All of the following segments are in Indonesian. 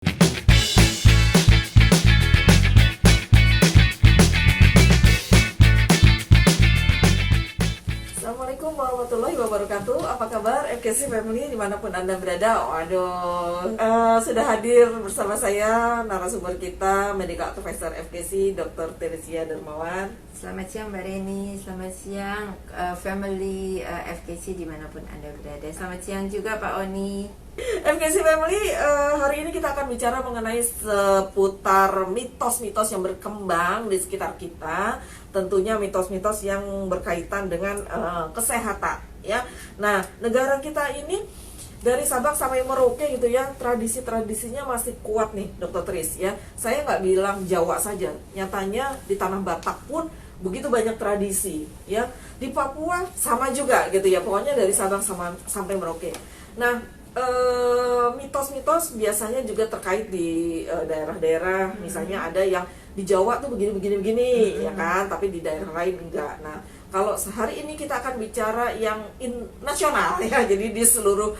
Assalamualaikum warahmatullahi wabarakatuh. Apa kabar FKC Family dimanapun Anda berada? Sudah hadir bersama saya narasumber kita Medical Advisor FKC Dr. Teresia Dermawan. Selamat siang Mbak Reni, selamat siang family FKC dimanapun Anda berada. Selamat siang juga Pak Oni. FKC Family, hari ini kita akan bicara mengenai seputar mitos-mitos yang berkembang di sekitar kita. Tentunya mitos-mitos yang berkaitan dengan kesehatan, ya. Nah, negara kita ini dari Sabang sampai Merauke gitu ya, tradisi-tradisinya masih kuat nih, Dr. Tris ya. Saya nggak bilang Jawa saja, nyatanya di tanah Batak pun begitu banyak tradisi, ya. Di Papua sama juga gitu ya, pokoknya dari Sabang sampai Merauke. Nah, mitos-mitos biasanya juga terkait di daerah-daerah, misalnya ada yang di Jawa tuh begini, ya kan, tapi di daerah lain enggak. Nah, kalau sehari ini kita akan bicara yang nasional ya, jadi di seluruh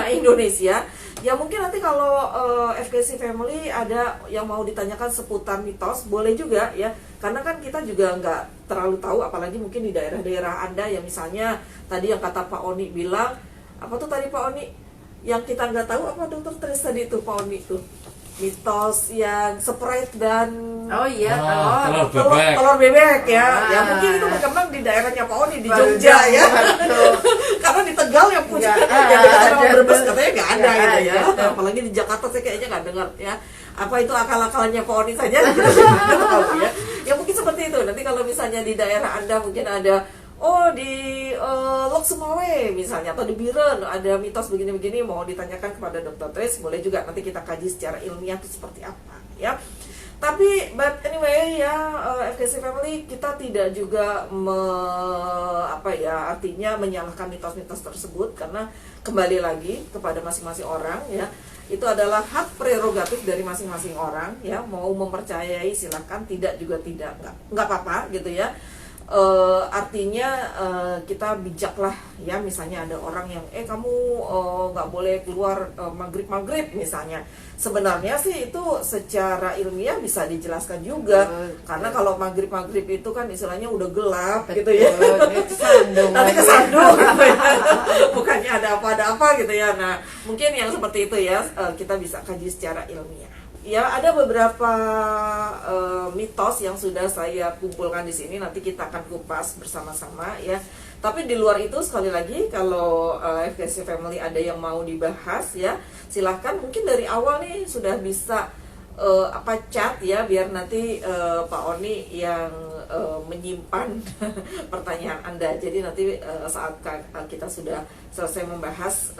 Indonesia. Ya mungkin nanti kalau FKC Family ada yang mau ditanyakan seputar mitos, boleh juga ya, karena kan kita juga nggak terlalu tahu, apalagi mungkin di daerah-daerah Anda yang misalnya tadi yang kata Pak Oni bilang, apa tuh tadi Pak Oni? Yang kita nggak tahu apa Dokter Tris tadi itu Pak Oni tuh, mitos yang Sprite dan telur bebek ya. Ya mungkin itu berkembang di daerahnya Pak Oni di Jogja ya. Karena di Tegal yang punya yang dekat sama Brebes katanya nggak ada gitu ya. Apalagi di Jakarta saya kayaknya nggak dengar ya. Apa itu akal-akalannya Pak Oni saja? Tahu ya. Ya mungkin seperti itu. Nanti kalau misalnya di daerah Anda mungkin ada di Lok Sumawe misalnya, atau di Biren ada mitos begini-begini, mau ditanyakan kepada Dr. Tris, boleh juga, nanti kita kaji secara ilmiah itu seperti apa ya. Tapi but anyway ya, FKC Family, kita tidak juga artinya menyalahkan mitos-mitos tersebut, karena kembali lagi kepada masing-masing orang ya. Itu adalah hak prerogatif dari masing-masing orang ya, mau mempercayai silahkan, tidak juga tidak, nggak apa-apa gitu ya. Artinya kita bijaklah ya, misalnya ada orang yang kamu nggak boleh keluar maghrib misalnya. Sebenarnya sih itu secara ilmiah bisa dijelaskan juga, karena kalau maghrib itu kan istilahnya udah gelap. Betul, gitu ya, nanti kesandung bukannya ada apa gitu ya. Nah mungkin yang seperti itu ya, kita bisa kaji secara ilmiah. Ya, ada beberapa mitos yang sudah saya kumpulkan di sini, nanti kita akan kupas bersama-sama ya. Tapi di luar itu, sekali lagi, kalau FKC Family ada yang mau dibahas ya, silahkan. Mungkin dari awal nih sudah bisa chat ya, biar nanti Pak Oni yang menyimpan pertanyaan Anda. Jadi nanti saat kita sudah selesai membahas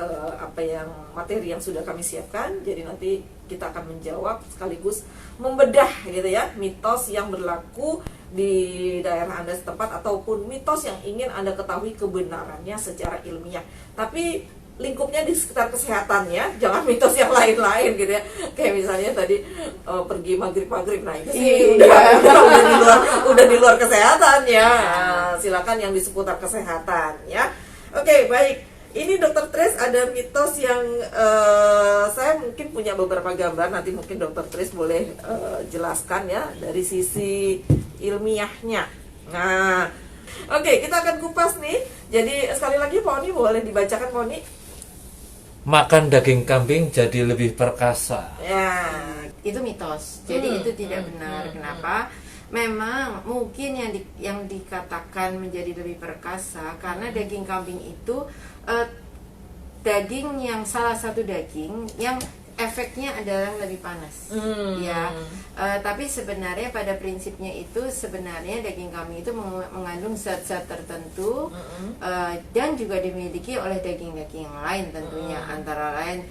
materi yang sudah kami siapkan, jadi nanti kita akan menjawab sekaligus membedah gitu ya, mitos yang berlaku di daerah Anda setempat, ataupun mitos yang ingin Anda ketahui kebenarannya secara ilmiah. Tapi lingkupnya di sekitar kesehatan ya, jangan mitos yang lain-lain gitu ya. Kayak misalnya tadi pergi maghrib, nah itu sih udah di luar kesehatan ya. Silakan yang di seputar kesehatan ya. Oke, baik. Ini Dr. Tris ada mitos yang saya mungkin punya beberapa gambar, nanti mungkin Dr. Tris boleh jelaskan ya dari sisi ilmiahnya. Nah, oke, kita akan kupas nih. Jadi sekali lagi Pak Oni boleh dibacakan Pak Oni. Makan daging kambing jadi lebih perkasa. Ya, itu mitos. Jadi itu tidak benar. Kenapa? Memang mungkin yang dikatakan menjadi lebih perkasa karena daging kambing itu daging yang salah satu daging yang efeknya adalah lebih panas, ya. Tapi sebenarnya pada prinsipnya itu sebenarnya daging kambing itu mengandung zat-zat tertentu dan juga dimiliki oleh daging-daging yang lain tentunya, antara lain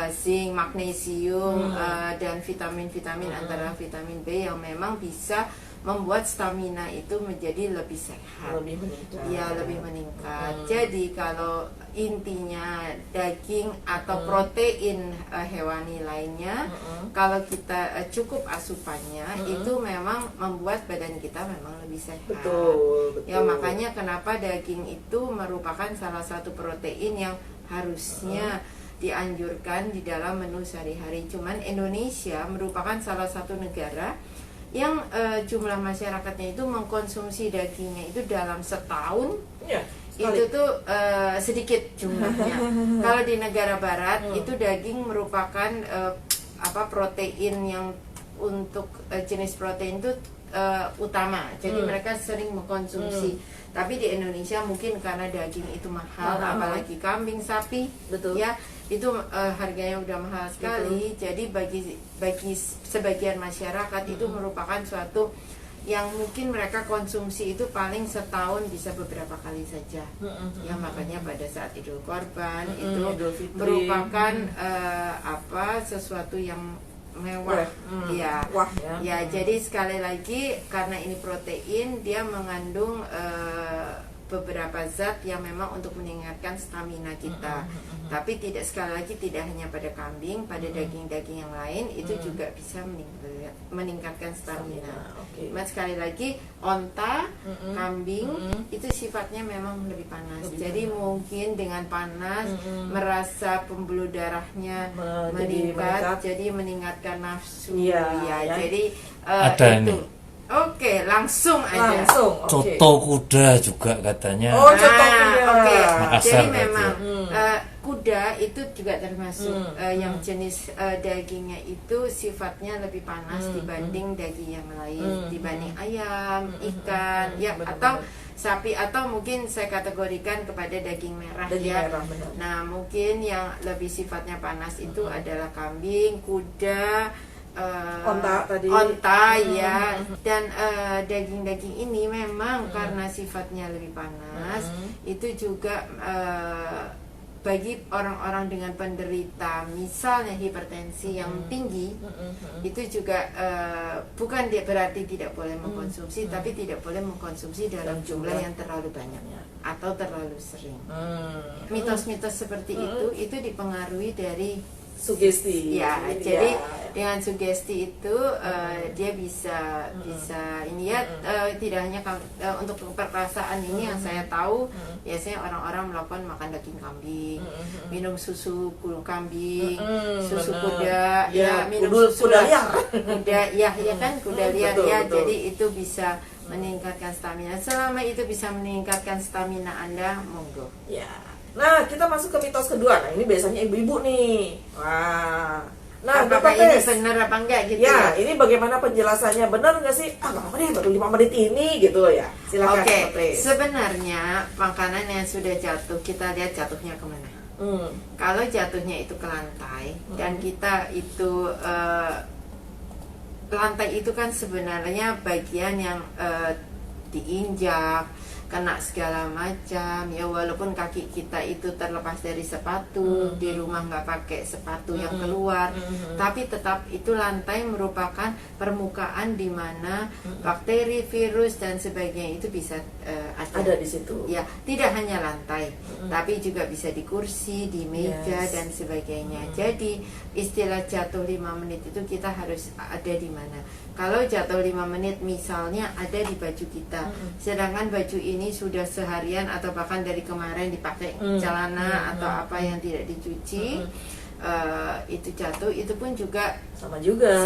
zinc, magnesium dan vitamin-vitamin antara vitamin B yang memang bisa membuat stamina itu menjadi lebih sehat, lebih meningkat. Jadi kalau intinya daging atau protein hewani lainnya, kalau kita cukup asupannya, itu memang membuat badan kita memang lebih sehat. Betul. Ya makanya kenapa daging itu merupakan salah satu protein yang harusnya dianjurkan di dalam menu sehari-hari. Cuman Indonesia merupakan salah satu negara yang jumlah masyarakatnya itu mengkonsumsi dagingnya itu dalam setahun Ya, itu tuh sedikit jumlahnya. Kalau di negara barat itu daging merupakan protein yang untuk jenis protein itu utama. Jadi mereka sering mengkonsumsi. Tapi di Indonesia mungkin karena daging itu mahal, apalagi kambing, sapi, betul. ya itu harganya udah mahal sekali. Jadi bagi sebagian masyarakat itu merupakan suatu yang mungkin mereka konsumsi itu paling setahun bisa beberapa kali saja. Ya makanya pada saat Idul Korban itu Idul Fitri. merupakan sesuatu yang mewah. Ya. Wah, Ya, jadi sekali lagi karena ini protein, dia mengandung beberapa zat yang memang untuk meningkatkan stamina kita. Tapi sekali lagi tidak hanya pada kambing, pada daging-daging yang lain itu juga bisa meningkatkan stamina. Okay. Sekali lagi onta, kambing itu sifatnya memang lebih panas. Jadi mungkin dengan panas merasa pembuluh darahnya meningkat, jadi meningkatkan nafsu. Ya. Jadi Ada itu. ini. Oke, langsung aja. Oke. Coto kuda juga katanya. Oh, coto kuda. Oke. Makassar Jadi berarti. memang kuda itu juga termasuk yang jenis dagingnya itu sifatnya lebih panas dibanding daging yang lain, dibanding ayam, ikan, ya atau sapi, atau mungkin saya kategorikan kepada daging merah. Merah, benar. Nah, mungkin yang lebih sifatnya panas itu adalah kambing, kuda, onta ya. Dan daging-daging ini memang karena sifatnya lebih panas, itu juga bagi orang-orang dengan penderita misalnya hipertensi yang tinggi, itu juga bukan berarti tidak boleh mengkonsumsi, tapi tidak boleh mengkonsumsi dalam jumlah yang terlalu banyak atau terlalu sering. Mitos-mitos seperti itu dipengaruhi dari sugesti. Ya, jadi dengan sugesti itu dia bisa ini ya, tidak hanya untuk perkasaan ini yang saya tahu biasanya orang-orang melakukan makan daging kambing, minum susu kambing, susu kuda, minum susu kuda liar. Kuda kan kuda liar Betul. Jadi itu bisa meningkatkan stamina. Selama itu bisa meningkatkan stamina Anda, monggo. Ya. Nah, kita masuk ke mitos kedua. Nah, ini biasanya ibu-ibu nih. Wah. Nah, apakah Dr. ini Tes, benar apa enggak gitu ya, ini bagaimana penjelasannya? Benar nggak sih? Gak apa-apa deh, baru 5 menit ini gitu ya. Silakan. Oke, Dr. Tes. sebenarnya makanan yang sudah jatuh, kita lihat jatuhnya kemana. Kalau jatuhnya itu ke lantai dan kita itu lantai itu kan sebenarnya bagian yang diinjak, kena segala macam ya, walaupun kaki kita itu terlepas dari sepatu, di rumah nggak pakai sepatu yang keluar, tapi tetap itu lantai merupakan permukaan di mana bakteri, virus dan sebagainya itu bisa ada di situ. Ya, tidak hanya lantai, tapi juga bisa di kursi, di meja dan sebagainya. Jadi istilah jatuh 5 menit itu kita harus ada di mana. Kalau jatuh 5 menit misalnya ada di baju kita, sedangkan baju ini sudah seharian atau bahkan dari kemarin dipakai celana atau apa yang tidak dicuci, itu jatuh, itu pun juga Sama juga.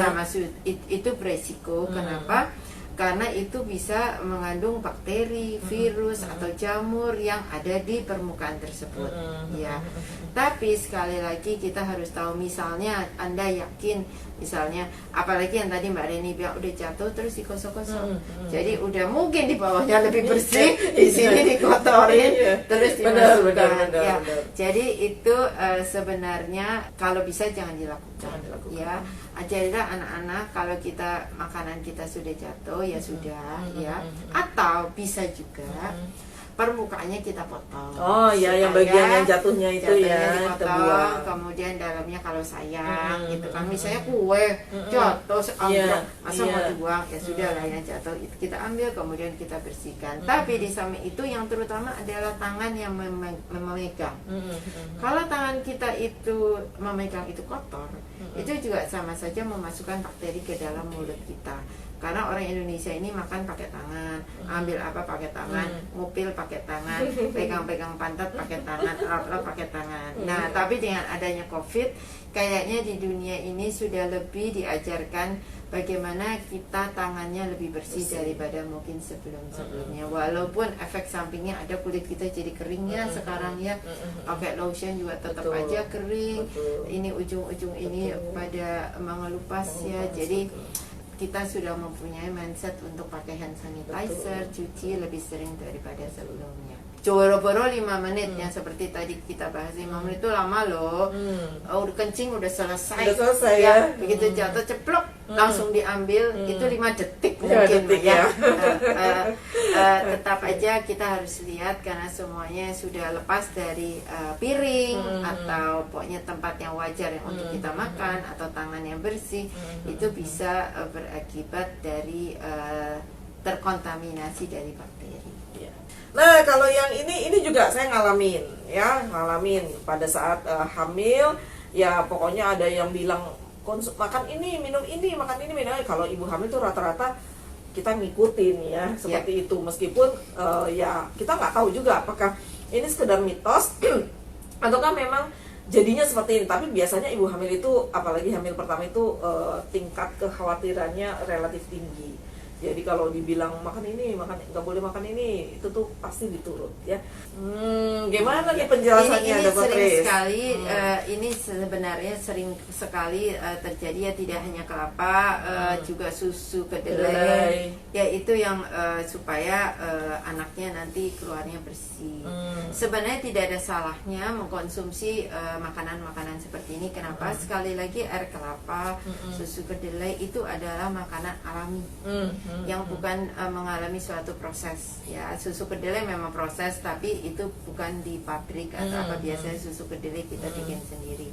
itu beresiko. Kenapa? Karena itu bisa mengandung bakteri, virus atau jamur yang ada di permukaan tersebut. Ya. Tapi sekali lagi kita harus tahu, misalnya Anda yakin, misalnya apalagi yang tadi Mbak Reni bilang udah jatuh terus dikosok-kosok, jadi udah mungkin di bawahnya lebih bersih, di sini dikotorin, terus dimasukkan. Benar. Jadi itu sebenarnya kalau bisa jangan dilakukan. Ya, ajarilah anak-anak kalau kita makanan kita sudah jatuh ya sudah ya, atau bisa juga permukaannya kita potong. Oh ya, yang bagian yang jatuhnya itu ya dipotong, kita buang. kemudian dalamnya kalau sayang gitu kan, misalnya kue jatuh seambil, masa mau dibuang, ya sudah lah yang jatuh itu kita ambil kemudian kita bersihkan. Tapi di samping itu yang terutama adalah tangan yang memegang. Kalau tangan kita itu memegang itu kotor, itu juga sama saja memasukkan bakteri ke dalam mulut kita. Karena orang Indonesia ini makan pakai tangan, ambil apa pakai tangan, ngupil pakai tangan, pegang-pegang pantat pakai tangan, lap-lap pakai tangan. Nah, tapi dengan adanya COVID, kayaknya di dunia ini sudah lebih diajarkan bagaimana kita tangannya lebih bersih daripada mungkin sebelum-sebelumnya. Walaupun efek sampingnya ada, kulit kita jadi kering ya sekarang ya, pakai lotion juga tetap aja kering. Ini ujung-ujung ini pada mengelupas ya. Jadi kita sudah mempunyai mindset untuk pakai hand sanitizer, cuci lebih sering daripada sebelumnya. Boro-boro 5 menit yang seperti tadi kita bahas, 5 menit itu lama loh. Udah kencing udah selesai. Udah selesai ya. Begitu jatuh ceplok langsung diambil, itu 5 detik 5 mungkin detik ya. ya. Tetap aja kita harus lihat karena semuanya sudah lepas dari piring atau pokoknya tempat yang wajar yang untuk kita makan atau tangan yang bersih, itu bisa berakibat dari terkontaminasi dari bakteri. Nah, kalau yang ini juga saya ngalamin pada saat hamil ya. Pokoknya ada yang bilang makan ini, minum ini, makan ini, minum ini. Kalau ibu hamil tuh rata-rata kita ngikutin ya seperti itu, meskipun ya kita nggak tahu juga apakah ini sekedar mitos ataukah memang jadinya seperti ini. Tapi biasanya ibu hamil itu, apalagi hamil pertama itu tingkat kekhawatirannya relatif tinggi. Jadi kalau dibilang makan ini, nggak boleh makan ini, itu tuh pasti diturut ya. Gimana nih penjelasannya, ini Dr. sering Chris? sekali ini sebenarnya sering sekali terjadi ya, tidak hanya kelapa, juga susu kedelai, yaitu yang supaya anaknya nanti keluarnya bersih. Sebenarnya tidak ada salahnya mengkonsumsi makanan-makanan seperti ini. Kenapa? Sekali lagi air kelapa, susu kedelai itu adalah makanan alami. Yang bukan mengalami suatu proses ya. Susu kedelai memang proses, tapi itu bukan di pabrik atau apa. Biasanya susu kedelai kita bikin sendiri.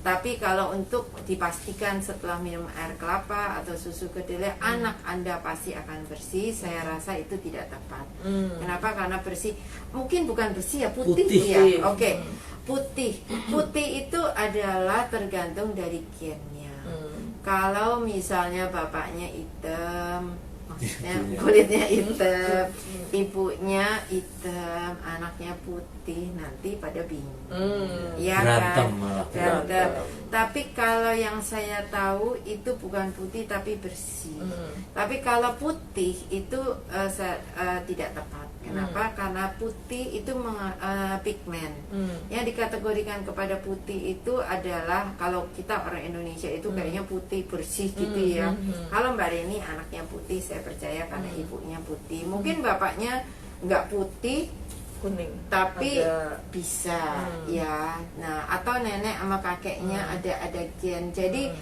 Tapi kalau untuk dipastikan setelah minum air kelapa atau susu kedelai anak Anda pasti akan bersih, saya rasa itu tidak tepat. Kenapa? Karena bersih mungkin bukan bersih ya, putih. Ya. Oke. Putih itu adalah tergantung dari gennya. Kalau misalnya bapaknya hitam, maksudnya kulitnya hitam, ibunya hitam, anaknya putih, nanti pada bingung. Ya Berantem kan? malah. Berantem. Tapi kalau yang saya tahu itu bukan putih tapi bersih. Tapi kalau putih itu tidak tepat. Kenapa? Karena putih itu pigmen. Yang dikategorikan kepada putih itu adalah, kalau kita orang Indonesia itu kayaknya putih bersih gitu ya. Kalau Mbak Reni anaknya putih, saya percaya karena ibunya putih. Mungkin bapaknya nggak putih, Kuning tapi ada. bisa ya. Nah, atau nenek sama kakeknya ada gen. Jadi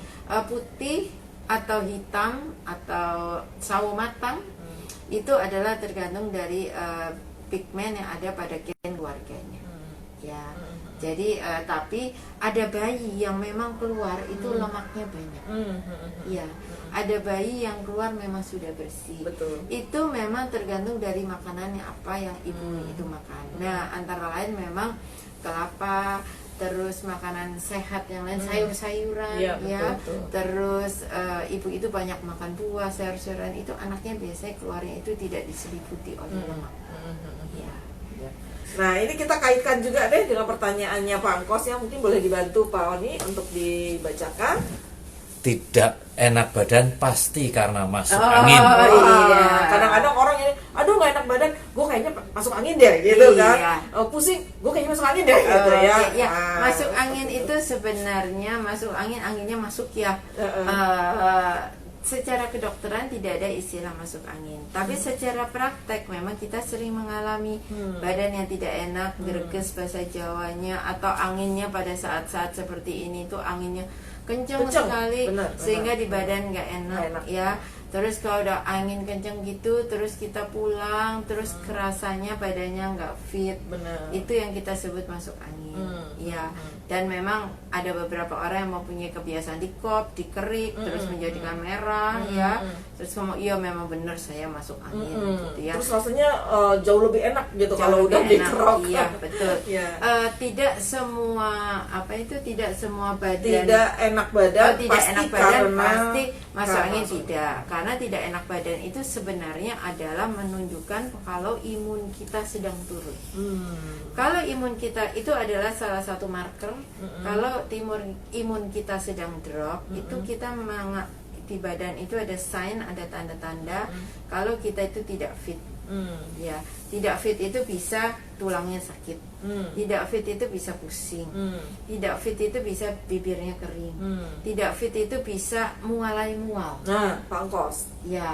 putih atau hitam atau sawo matang itu adalah tergantung dari pigmen yang ada pada gen keluarganya. Ya. Jadi tapi ada bayi yang memang keluar itu lemaknya banyak. Ya. Ada bayi yang keluar memang sudah bersih. Betul. Itu memang tergantung dari makanannya apa yang ibu itu makan. Nah, antara lain memang kelapa, terus makanan sehat yang lain, sayur-sayuran Ya, ya. betul. Terus ibu itu banyak makan buah, sayur-sayuran, itu anaknya biasanya keluarnya itu tidak diseliputi oleh lemak. Ya. Nah, ini kita kaitkan juga deh dengan pertanyaannya Pak Angkos, yang mungkin boleh dibantu Pak Oni untuk dibacakan. Tidak enak badan pasti karena masuk angin. Iya. Kadang-kadang orang ini, aduh nggak enak badan, gue kayaknya masuk angin deh, gitu Iya. kan. Pusing, gue kayaknya masuk angin deh, gitu ya. Ya, masuk angin itu sebenarnya anginnya masuk ya. Secara kedokteran tidak ada istilah masuk angin, tapi secara praktek memang kita sering mengalami badan yang tidak enak, greges bahasa Jawanya, atau anginnya pada saat-saat seperti ini tuh anginnya kenceng sekali, benar. sehingga di badan nggak enak ya. Terus kalau udah angin kenceng gitu, terus kita pulang, terus kerasanya badannya nggak fit. Benar. Itu yang kita sebut masuk angin. Ya. Dan memang ada beberapa orang yang mempunyai kebiasaan dikerik, terus menjadikan merah, ya. Terus ngomong, iya memang benar saya masuk angin, gitu ya. Terus rasanya jauh lebih enak gitu Jauh kalau lebih udah enak. dikerok. Iya, betul. Iya. Tidak semua badan Tidak enak badan, tidak pasti enak badan karena pasti masuk karena angin masuk. tidak, karena karena tidak enak badan itu sebenarnya adalah menunjukkan kalau imun kita sedang turun. Kalau imun kita itu adalah salah satu marker. Kalau imun kita sedang drop, itu kita di badan itu ada sign, ada tanda-tanda kalau kita itu tidak fit. Ya, tidak fit itu bisa tulangnya sakit, tidak fit itu bisa pusing, tidak fit itu bisa bibirnya kering, tidak fit itu bisa mual. Nah, Pak Angkos. Ya,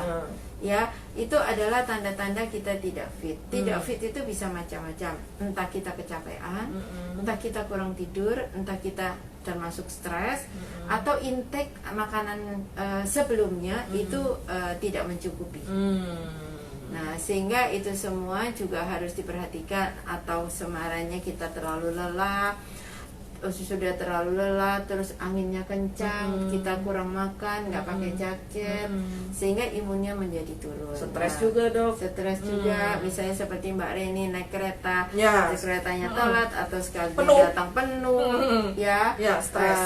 ya, itu adalah tanda-tanda kita tidak fit. Tidak fit itu bisa macam-macam. Entah kita kecapean, entah kita kurang tidur, entah kita termasuk stres, atau intake makanan sebelumnya itu tidak mencukupi. Nah, sehingga itu semua juga harus diperhatikan. Atau semarannya kita terlalu lelah, sudah terlalu lelah, terus anginnya kencang, kita kurang makan, nggak pakai jaket, sehingga imunnya menjadi turun. Stres juga, Dok. Stres juga, misalnya seperti Mbak Reni naik kereta, Ya. keretanya telat atau sekali Penuh. datang penuh, ya, stres.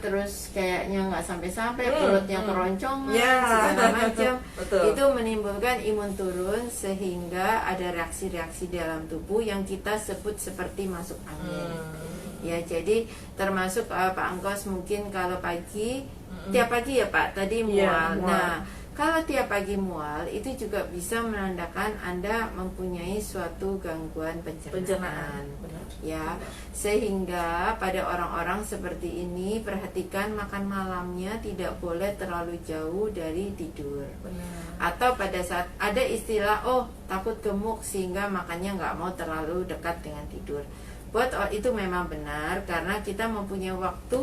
Terus kayaknya nggak sampai-sampai, perutnya keroncongan, Ya. segala macam. Betul. Itu menimbulkan imun turun, sehingga ada reaksi-reaksi dalam tubuh yang kita sebut seperti masuk angin. Ya, jadi termasuk Pak Angkos mungkin kalau pagi, tiap pagi ya Pak, tadi mual. Ya, mual. Nah, kalau tiap pagi mual itu juga bisa menandakan Anda mempunyai suatu gangguan pencernaan. Benar. Ya, sehingga pada orang-orang seperti ini perhatikan makan malamnya tidak boleh terlalu jauh dari tidur. Benar. Atau pada saat ada istilah takut gemuk sehingga makannya nggak mau terlalu dekat dengan tidur. Buat itu memang benar, karena kita mempunyai waktu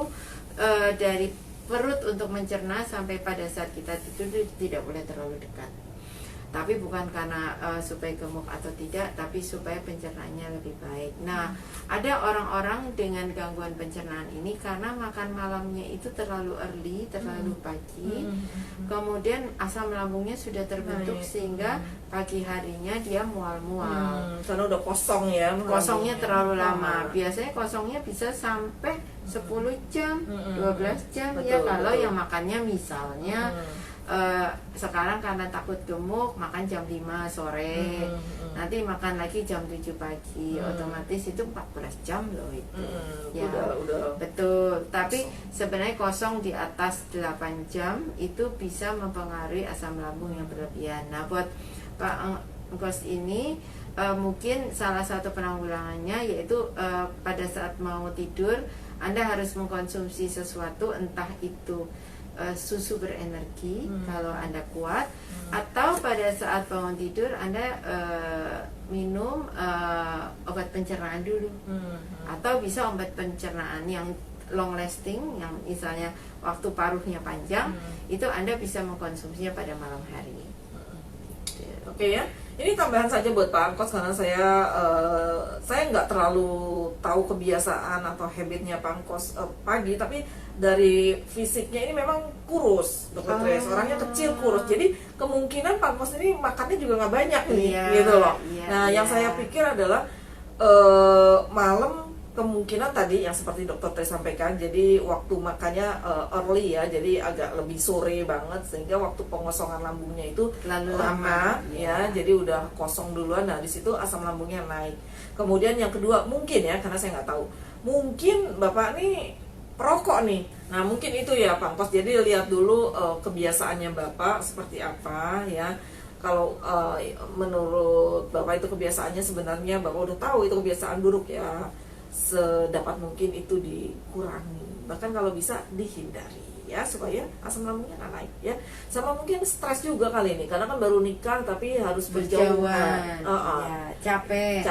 dari perut untuk mencerna sampai pada saat kita tidur tidak boleh terlalu dekat. Tapi bukan karena supaya gemuk atau tidak, tapi supaya pencernaannya lebih baik. Nah, ada orang-orang dengan gangguan pencernaan ini karena makan malamnya itu terlalu early, terlalu pagi. Kemudian asam lambungnya sudah terbentuk sehingga pagi harinya dia mual-mual. Karena udah kosong ya. Kosongnya terlalu lama. Lama. Biasanya kosongnya bisa sampai 10 jam, 12 jam ya Betul, kalau betul. yang makannya misalnya sekarang karena takut gemuk makan jam 5 sore, nanti makan lagi jam 7 pagi, otomatis itu 14 jam loh itu. Ya, Udah. betul. Tapi sebenarnya kosong di atas 8 jam itu bisa mempengaruhi asam lambung yang berlebihan. Nah, buat Pak Angkos ini mungkin salah satu penanggulangannya yaitu pada saat mau tidur Anda harus mengkonsumsi sesuatu, entah itu susu berenergi kalau Anda kuat, atau pada saat bangun tidur Anda minum obat pencernaan dulu, atau bisa obat pencernaan yang long lasting, yang misalnya waktu paruhnya panjang, itu Anda bisa mengkonsumsinya pada malam hari. Oke ya, ini tambahan saja buat Pak Angkos karena saya nggak terlalu tahu kebiasaan atau habitnya Pak Angkos pagi, tapi dari fisiknya ini memang kurus, Dokter Tres, orangnya kecil kurus, jadi kemungkinan Pak Angkos ini makannya juga nggak banyak nih, gitu loh. Nah, yang saya pikir adalah malam kemungkinan tadi yang seperti Dokter Tres sampaikan, jadi waktu makannya early ya, jadi agak lebih sore banget sehingga waktu pengosongan lambungnya itu Lalu lama ya, jadi udah kosong duluan. Nah, di situ asam lambungnya naik. Kemudian yang kedua mungkin ya, karena saya nggak tahu, mungkin Bapak nih perokok nih. Nah, mungkin itu ya Pak Angkos. Jadi lihat dulu kebiasaannya Bapak seperti apa ya. Kalau menurut Bapak itu kebiasaannya sebenarnya Bapak udah tahu itu kebiasaan buruk ya, sedapat mungkin itu dikurangi, bahkan kalau bisa dihindari ya, supaya asam lambungnya nggak naik ya. Sama mungkin stres juga kali ini, karena kan baru nikah tapi harus berjauhan, Ya, capek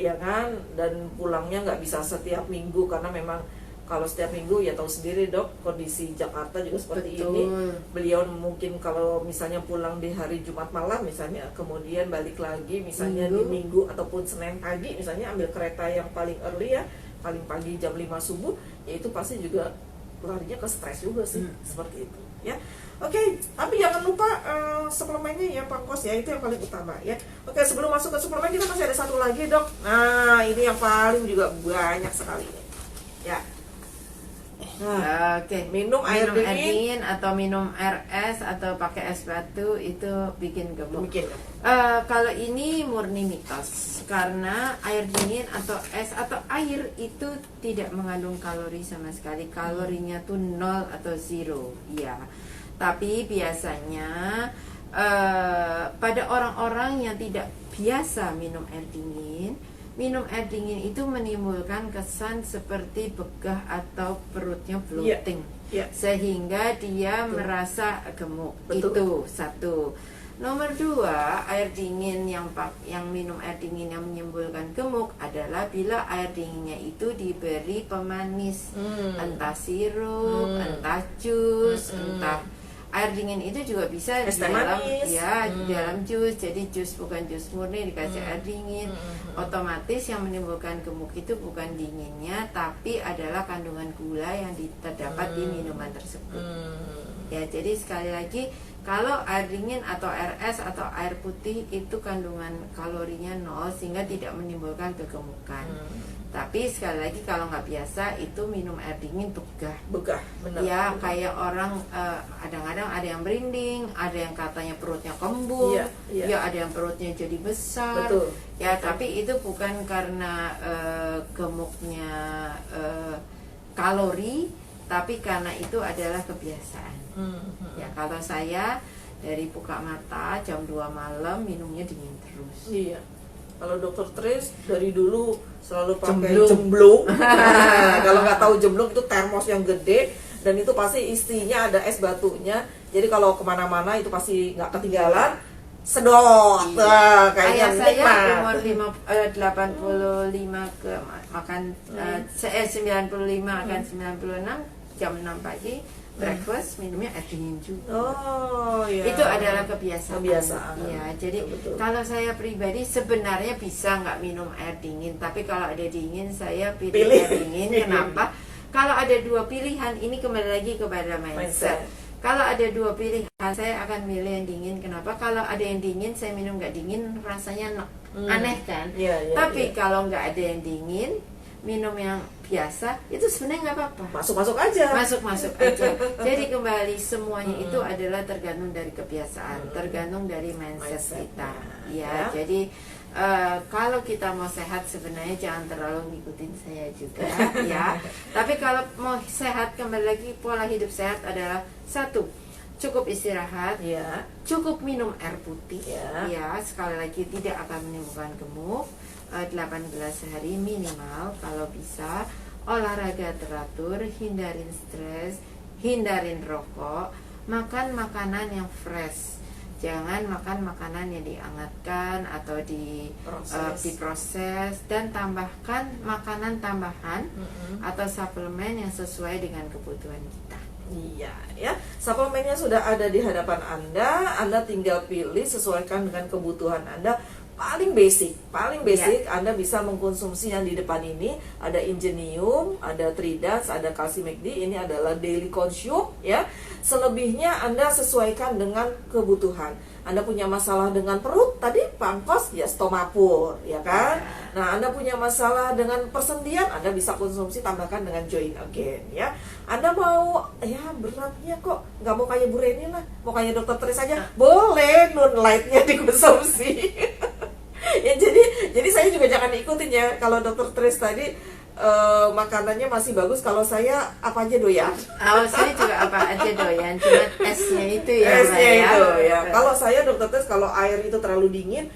ya kan, dan pulangnya nggak bisa setiap minggu karena memang kalau setiap minggu ya tahu sendiri Dok, kondisi Jakarta juga seperti Betul. ini. Beliau mungkin kalau misalnya pulang di hari Jumat malam misalnya, kemudian balik lagi misalnya di Minggu ataupun Senin pagi misalnya, ambil kereta yang paling early ya, paling pagi jam 5 subuh, ya itu pasti juga larinya ke stres juga sih, seperti itu ya. Oke, tapi jangan lupa suplemennya ya Pak Angkos ya, itu yang paling utama ya. Oke, sebelum masuk ke suplemen kita masih ada satu lagi Dok. Nah, ini yang paling juga banyak sekali ya. Oke, minum air dingin. atau minum air es atau pakai es batu itu bikin gemuk. Demikian. Kalau ini murni mitos karena air dingin atau es atau air itu tidak mengandung kalori sama sekali. Kalorinya tuh 0 atau 0 ya. Tapi biasanya pada orang-orang yang tidak biasa minum air dingin itu menimbulkan kesan seperti begah atau perutnya bloating, sehingga dia merasa gemuk. Betul. Itu satu. Nomor 2, air dingin yang minum air dingin yang menimbulkan gemuk adalah bila air dinginnya itu diberi pemanis, entah sirup, entah jus, entah air dingin itu juga bisa es di teh dalam manis. di dalam jus. Jadi jus bukan jus murni dikasih air dingin. Otomatis yang menimbulkan gemuk itu bukan dinginnya, tapi adalah kandungan gula yang terdapat di minuman tersebut. Ya, jadi sekali lagi kalau air dingin atau air es atau air putih itu kandungan kalorinya 0 sehingga tidak menimbulkan kegemukan. Tapi sekali lagi kalau nggak biasa itu minum air dingin begah, benar. ya kayak orang kadang-kadang ada yang merinding, ada yang katanya perutnya kembung, ya ada yang perutnya jadi besar. Betul. Ya tapi itu bukan karena gemuknya kalori, tapi karena itu adalah kebiasaan. Ya kalau saya dari buka mata jam 2 malam minumnya dingin terus. Iya. Kalau Dokter Tris dari dulu selalu pakai Jemblung. jemblung. Kalau nggak tahu jemblung itu termos yang gede dan itu pasti isinya ada es batunya. Jadi kalau kemana-mana itu pasti nggak ketinggalan. Sedot, kayaknya Ayah saya nikmat. umur 85 ke makan 95 akan 96 jam 6 pagi breakfast minumnya air dingin juga. Oh iya. Itu adalah kebiasaan. Ya, jadi betul. kalau saya pribadi sebenarnya bisa nggak minum air dingin, tapi kalau ada dingin saya pilih Pilih. air dingin. Kenapa? Kalau ada dua pilihan, ini kembali lagi kepada mindset. Kalau ada dua pilihan, saya akan milih yang dingin. Kenapa? Kalau ada yang dingin, saya minum nggak dingin, rasanya aneh kan? Tapi kalau nggak ada yang dingin, minum yang biasa, itu sebenarnya nggak apa-apa. Masuk aja. Masuk aja. Jadi kembali semuanya itu adalah tergantung dari kebiasaan, tergantung dari mindset kita. Ya, jadi kalau kita mau sehat sebenarnya jangan terlalu ngikutin saya juga ya. Tapi kalau mau sehat, kembali lagi pola hidup sehat adalah satu, cukup istirahat, cukup minum air putih, ya sekali lagi tidak akan menimbulkan gemuk, 18 hari minimal kalau bisa, olahraga teratur, hindarin stres, hindarin rokok, makan makanan yang fresh. Jangan makan makanan yang dihangatkan atau diproses, dan tambahkan makanan tambahan atau suplemen yang sesuai dengan kebutuhan kita. Iya, ya. Suplemennya sudah ada di hadapan Anda tinggal pilih sesuaikan dengan kebutuhan Anda. Paling basic, Anda bisa mengkonsumsi yang di depan ini. Ada Ingenium, ada Tridas, ada Kalsium McD. Ini adalah daily consume, ya. Selebihnya Anda sesuaikan dengan kebutuhan. Anda punya masalah dengan perut, tadi Pankos, ya Stomapur, ya kan? Nah, Anda punya masalah dengan persendian, Anda bisa konsumsi tambahkan dengan Join Again, ya. Anda mau, ya beratnya kok nggak mau kayak Bu Reni lah, mau kayak Dokter Tris aja, boleh Moonlight-nya dikonsumsi. Ya jadi saya juga jangan ikutin ya. Kalau Dokter Tris tadi makanannya masih bagus, kalau saya apa aja doyan. Saya juga apa aja doyan, cuma esnya itu ya. Esnya itu ya. Kalau saya Dokter Tris, kalau air itu terlalu dingin,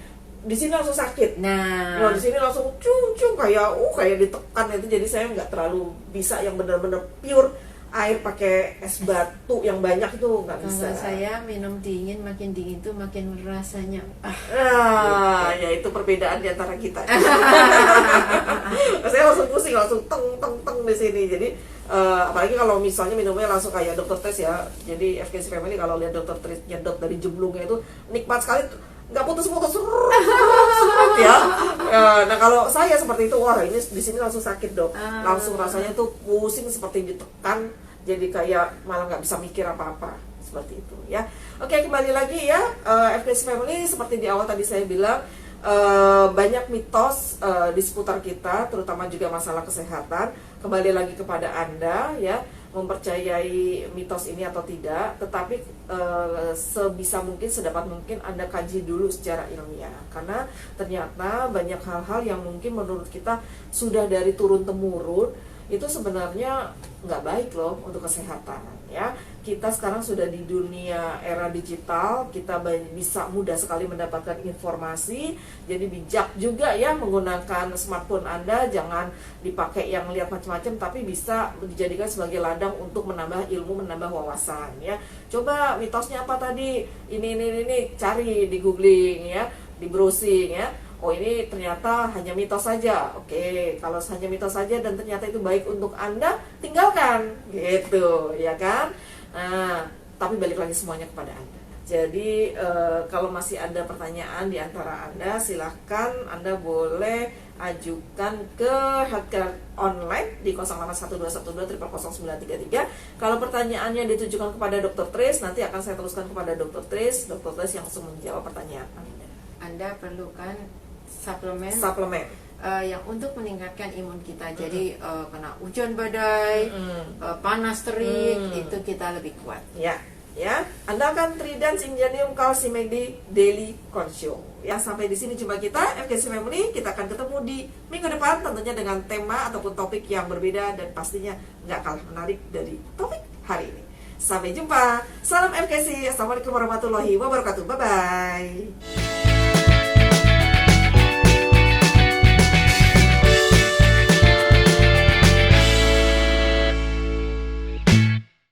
di sini langsung sakit. Nah, di sini langsung cung kayak ditekan itu. Jadi saya nggak terlalu bisa yang benar-benar pure air pakai es batu yang banyak itu nggak bisa. Kalau saya minum dingin, makin dingin tuh makin rasanya ya itu perbedaan di antara kita. Saya langsung pusing, langsung teng di sini. Jadi apalagi kalau misalnya minumnya langsung kayak Dokter Tris ya. Jadi FKC Family kalau lihat Dokter Tris nyedot dari jemblungnya itu nikmat sekali, nggak putus-putus ya. Nah kalau saya seperti itu, wah ini di sini langsung sakit dok, langsung rasanya tuh pusing seperti ditekan, jadi kayak malah nggak bisa mikir apa-apa seperti itu ya. Oke, kembali lagi ya, FKC Family, seperti di awal tadi saya bilang banyak mitos di seputar kita, terutama juga masalah kesehatan. Kembali lagi kepada Anda ya, mempercayai mitos ini atau tidak, tetapi sebisa mungkin, sedapat mungkin Anda kaji dulu secara ilmiah, karena ternyata banyak hal-hal yang mungkin menurut kita sudah dari turun-temurun itu sebenarnya nggak baik loh untuk kesehatan ya. Kita sekarang sudah di dunia era digital, kita bisa mudah sekali mendapatkan informasi, jadi bijak juga ya menggunakan smartphone Anda, jangan dipakai yang lihat macam-macam, tapi bisa dijadikan sebagai ladang untuk menambah ilmu, menambah wawasan ya. Coba mitosnya apa tadi, ini cari di googling ya, di browsing ya. Oh, ini ternyata hanya mitos saja. Oke, kalau hanya mitos saja dan ternyata itu baik untuk Anda, tinggalkan gitu ya kan. Nah, tapi balik lagi semuanya kepada Anda. Jadi kalau masih ada pertanyaan di antara Anda, silahkan Anda boleh ajukan ke healthcare online di 081212000933. Kalau pertanyaannya ditujukan kepada Dr. Tris, nanti akan saya teruskan kepada Dr. Tris. Dr. Tris yang langsung menjawab pertanyaan Anda. Anda perlukan suplemen yang untuk meningkatkan imun kita. Jadi kena hujan badai, panas terik, itu kita lebih kuat. Ya. Anda akan Trident Ingenium Calcimedi Daily Consult. Ya, sampai di sini jumpa kita FKC Family. Kita akan ketemu di minggu depan tentunya dengan tema ataupun topik yang berbeda dan pastinya nggak kalah menarik dari topik hari ini. Sampai jumpa. Salam FKC. Assalamualaikum warahmatullahi wabarakatuh. Bye bye.